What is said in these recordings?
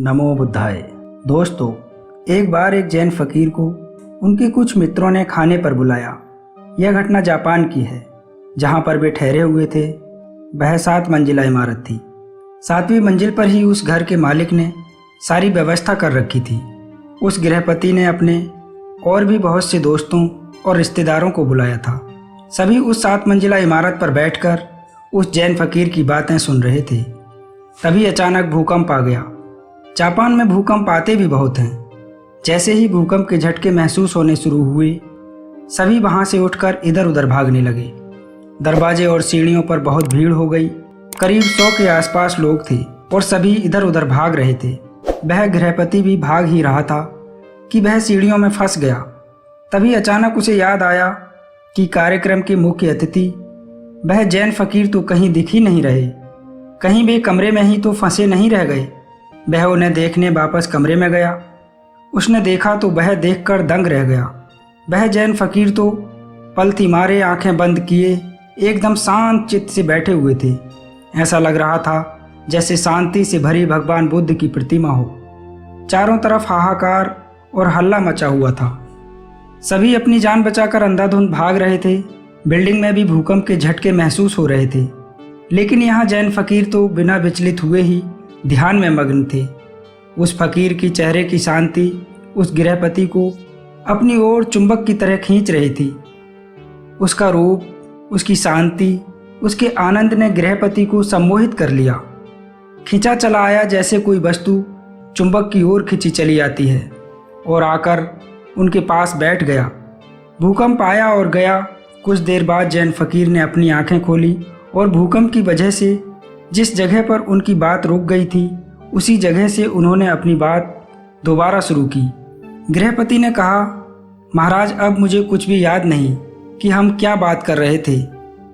नमो बुद्धाय। दोस्तों, एक बार एक जैन फकीर को उनके कुछ मित्रों ने खाने पर बुलाया। यह घटना जापान की है, जहाँ पर वे ठहरे हुए थे। वह 7 मंजिला इमारत थी। 7वीं मंजिल पर ही उस घर के मालिक ने सारी व्यवस्था कर रखी थी। उस गृहपति ने अपने और भी बहुत से दोस्तों और रिश्तेदारों को बुलाया था। सभी उस 7 मंजिला इमारत पर बैठकर उस जैन फकीर की बातें सुन रहे थे। तभी अचानक भूकंप आ गया। जापान में भूकंप आते भी बहुत हैं। जैसे ही भूकंप के झटके महसूस होने शुरू हुए, सभी वहां से उठकर इधर उधर भागने लगे। दरवाजे और सीढ़ियों पर बहुत भीड़ हो गई। करीब 100 के आसपास लोग थे और सभी इधर उधर भाग रहे थे। वह गृहपति भी भाग ही रहा था कि वह सीढ़ियों में फंस गया। तभी अचानक उसे याद आया कि कार्यक्रम के मुख्य अतिथि वह जैन फकीर तो कहीं दिख ही नहीं रहे। कहीं वे कमरे में ही तो फंसे नहीं रह गए। वह उन्हें देखने वापस कमरे में गया। उसने देखा तो वह देखकर दंग रह गया। वह जैन फकीर तो पलथी मारे आंखें बंद किए एकदम शांत चित्त से बैठे हुए थे। ऐसा लग रहा था जैसे शांति से भरी भगवान बुद्ध की प्रतिमा हो। चारों तरफ हाहाकार और हल्ला मचा हुआ था। सभी अपनी जान बचाकर अंधाधुंध भाग रहे थे। बिल्डिंग में भी भूकंप के झटके महसूस हो रहे थे, लेकिन यहाँ जैन फकीर तो बिना विचलित हुए ही ध्यान में मग्न थे। उस फकीर की चेहरे की शांति उस गृहपति को अपनी ओर चुंबक की तरह खींच रही थी। उसका रूप, उसकी शांति, उसके आनंद ने गृहपति को सम्मोहित कर लिया। खींचा चला आया जैसे कोई वस्तु चुंबक की ओर खींची चली आती है और आकर उनके पास बैठ गया। भूकंप आया और गया। कुछ देर बाद जैन फकीर ने अपनी आंखें खोली और भूकंप की वजह से जिस जगह पर उनकी बात रुक गई थी, उसी जगह से उन्होंने अपनी बात दोबारा शुरू की। गृहपति ने कहा, महाराज, अब मुझे कुछ भी याद नहीं कि हम क्या बात कर रहे थे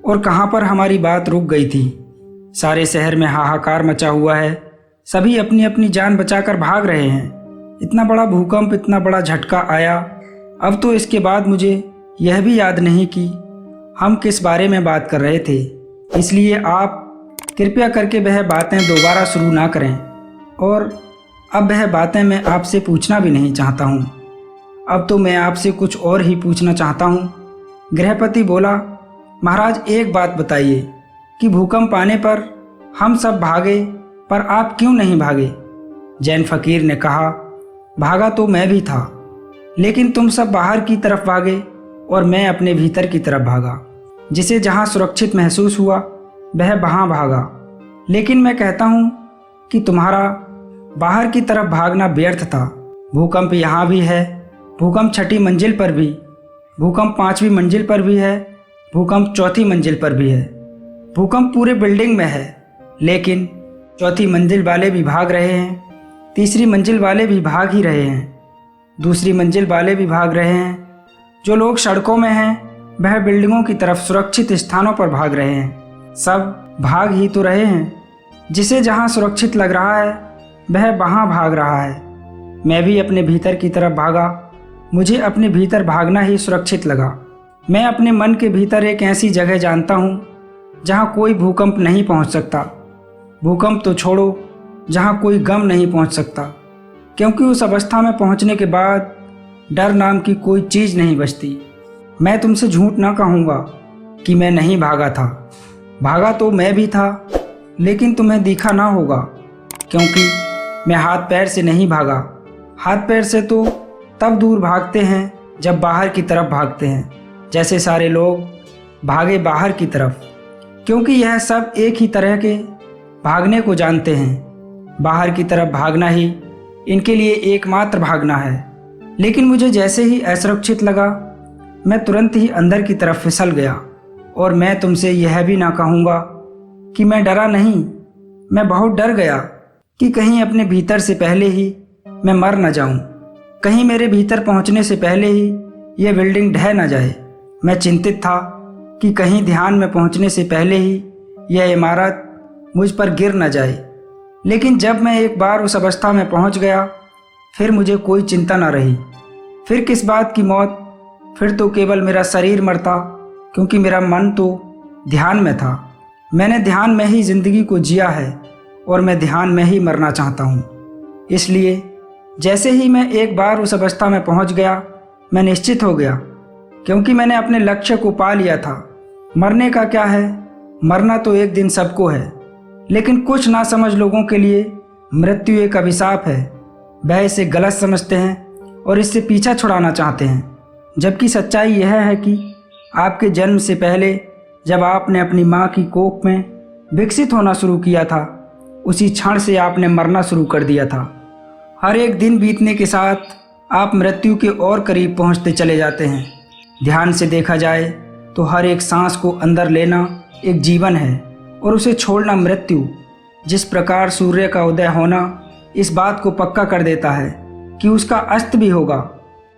और कहाँ पर हमारी बात रुक गई थी। सारे शहर में हाहाकार मचा हुआ है। सभी अपनी अपनी जान बचाकर भाग रहे हैं। इतना बड़ा भूकंप, इतना बड़ा झटका आया। अब तो इसके बाद मुझे यह भी याद नहीं कि हम किस बारे में बात कर रहे थे। इसलिए आप कृपया करके वह बातें दोबारा शुरू ना करें, और अब वह बातें मैं आपसे पूछना भी नहीं चाहता हूँ। अब तो मैं आपसे कुछ और ही पूछना चाहता हूँ। गृहपति बोला, महाराज, एक बात बताइए कि भूकंप आने पर हम सब भागे, पर आप क्यों नहीं भागे? जैन फकीर ने कहा, भागा तो मैं भी था, लेकिन तुम सब बाहर की तरफ भागे और मैं अपने भीतर की तरफ भागा। जिसे जहाँ सुरक्षित महसूस हुआ वह वहाँ भागा। लेकिन मैं कहता हूँ कि तुम्हारा बाहर की तरफ भागना व्यर्थ था। भूकंप यहाँ भी है, भूकंप 6ठी मंजिल पर भी, भूकंप 5वीं मंजिल पर भी है, भूकंप 4थी मंजिल पर भी है। भूकंप पूरे बिल्डिंग में है, लेकिन 4थी मंजिल वाले भी भाग रहे हैं, 3री मंजिल वाले भी भाग ही रहे हैं, 2री मंजिल वाले भी भाग रहे हैं। जो लोग सड़कों में हैं वह बिल्डिंगों की तरफ सुरक्षित स्थानों पर भाग रहे हैं। सब भाग ही तो रहे हैं। जिसे जहाँ सुरक्षित लग रहा है वह वहाँ भाग रहा है। मैं भी अपने भीतर की तरफ भागा। मुझे अपने भीतर भागना ही सुरक्षित लगा। मैं अपने मन के भीतर एक ऐसी जगह जानता हूँ जहाँ कोई भूकंप नहीं पहुँच सकता। भूकंप तो छोड़ो, जहाँ कोई गम नहीं पहुँच सकता, क्योंकि उस अवस्था में पहुँचने के बाद डर नाम की कोई चीज़ नहीं बचती। मैं तुमसे झूठ ना कहूँगा कि मैं नहीं भागा था। भागा तो मैं भी था, लेकिन तुम्हें दिखा ना होगा, क्योंकि मैं हाथ पैर से नहीं भागा। हाथ पैर से तो तब दूर भागते हैं जब बाहर की तरफ भागते हैं, जैसे सारे लोग भागे बाहर की तरफ, क्योंकि यह सब एक ही तरह के भागने को जानते हैं। बाहर की तरफ भागना ही इनके लिए एकमात्र भागना है। लेकिन मुझे जैसे ही असुरक्षित लगा, मैं तुरंत ही अंदर की तरफ फिसल गया। और मैं तुमसे यह भी ना कहूँगा कि मैं डरा नहीं। मैं बहुत डर गया कि कहीं अपने भीतर से पहले ही मैं मर न जाऊँ, कहीं मेरे भीतर पहुँचने से पहले ही यह बिल्डिंग ढह न जाए। मैं चिंतित था कि कहीं ध्यान में पहुँचने से पहले ही यह इमारत मुझ पर गिर न जाए। लेकिन जब मैं एक बार उस अवस्था में पहुँच गया, फिर मुझे कोई चिंता न रही। फिर किस बात की मौत? फिर तो केवल मेरा शरीर मरता, क्योंकि मेरा मन तो ध्यान में था। मैंने ध्यान में ही जिंदगी को जिया है और मैं ध्यान में ही मरना चाहता हूँ। इसलिए जैसे ही मैं एक बार उस अवस्था में पहुंच गया, मैं निश्चित हो गया, क्योंकि मैंने अपने लक्ष्य को पा लिया था। मरने का क्या है, मरना तो एक दिन सबको है, लेकिन कुछ नासमझ लोगों के लिए मृत्यु एक अभिशाप है। वह इसे गलत समझते हैं और इससे पीछा छुड़ाना चाहते हैं, जबकि सच्चाई यह है कि आपके जन्म से पहले जब आपने अपनी माँ की कोख में विकसित होना शुरू किया था, उसी क्षण से आपने मरना शुरू कर दिया था। हर एक दिन बीतने के साथ आप मृत्यु के और करीब पहुँचते चले जाते हैं। ध्यान से देखा जाए तो हर एक सांस को अंदर लेना एक जीवन है और उसे छोड़ना मृत्यु। जिस प्रकार सूर्य का उदय होना इस बात को पक्का कर देता है कि उसका अस्त भी होगा,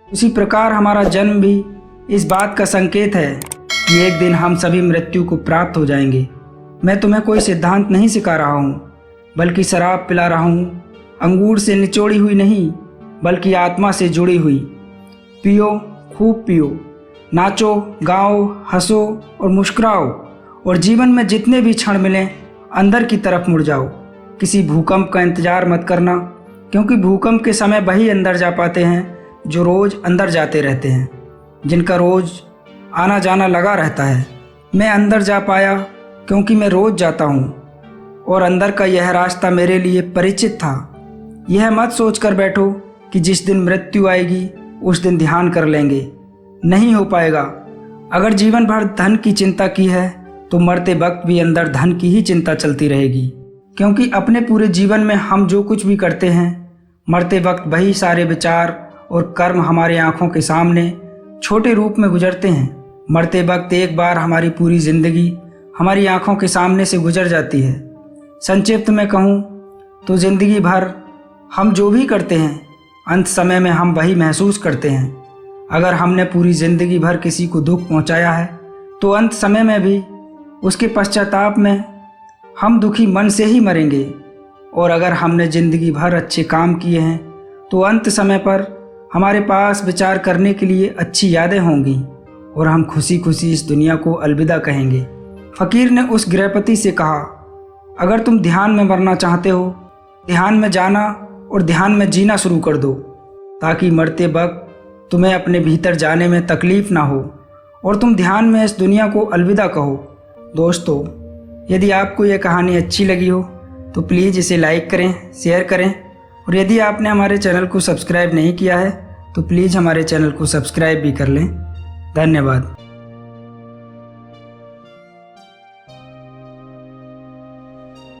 उसी प्रकार हमारा जन्म भी इस बात का संकेत है कि एक दिन हम सभी मृत्यु को प्राप्त हो जाएंगे। मैं तुम्हें कोई सिद्धांत नहीं सिखा रहा हूँ, बल्कि शराब पिला रहा हूँ, अंगूर से निचोड़ी हुई नहीं बल्कि आत्मा से जुड़ी हुई। पियो, खूब पियो, नाचो, गाओ, हंसो और मुस्कुराओ, और जीवन में जितने भी क्षण मिलें अंदर की तरफ मुड़ जाओ। किसी भूकंप का इंतजार मत करना, क्योंकि भूकंप के समय वही अंदर जा पाते हैं जो रोज़ अंदर जाते रहते हैं, जिनका रोज़ आना जाना लगा रहता है। मैं अंदर जा पाया क्योंकि मैं रोज़ जाता हूँ और अंदर का यह रास्ता मेरे लिए परिचित था। यह मत सोच कर बैठो कि जिस दिन मृत्यु आएगी उस दिन ध्यान कर लेंगे, नहीं हो पाएगा। अगर जीवन भर धन की चिंता की है तो मरते वक्त भी अंदर धन की ही चिंता चलती रहेगी, क्योंकि अपने पूरे जीवन में हम जो कुछ भी करते हैं, मरते वक्त वही सारे विचार और कर्म हमारे आंखों के सामने छोटे रूप में गुजरते हैं। मरते वक्त एक बार हमारी पूरी जिंदगी हमारी आंखों के सामने से गुजर जाती है। संक्षिप्त में कहूँ तो जिंदगी भर हम जो भी करते हैं, अंत समय में हम वही महसूस करते हैं। अगर हमने पूरी जिंदगी भर किसी को दुख पहुंचाया है तो अंत समय में भी उसके पश्चाताप में हम दुखी मन से ही मरेंगे, और अगर हमने जिंदगी भर अच्छे काम किए हैं तो अंत समय पर हमारे पास विचार करने के लिए अच्छी यादें होंगी और हम खुशी खुशी इस दुनिया को अलविदा कहेंगे। फकीर ने उस गृहपति से कहा, अगर तुम ध्यान में मरना चाहते हो, ध्यान में जाना और ध्यान में जीना शुरू कर दो, ताकि मरते वक्त तुम्हें अपने भीतर जाने में तकलीफ ना हो और तुम ध्यान में इस दुनिया को अलविदा कहो। दोस्तों, यदि आपको यह कहानी अच्छी लगी हो तो प्लीज़ इसे लाइक करें, शेयर करें, और यदि आपने हमारे चैनल को सब्सक्राइब नहीं किया है तो प्लीज़ हमारे चैनल को सब्सक्राइब भी कर लें। धन्यवाद।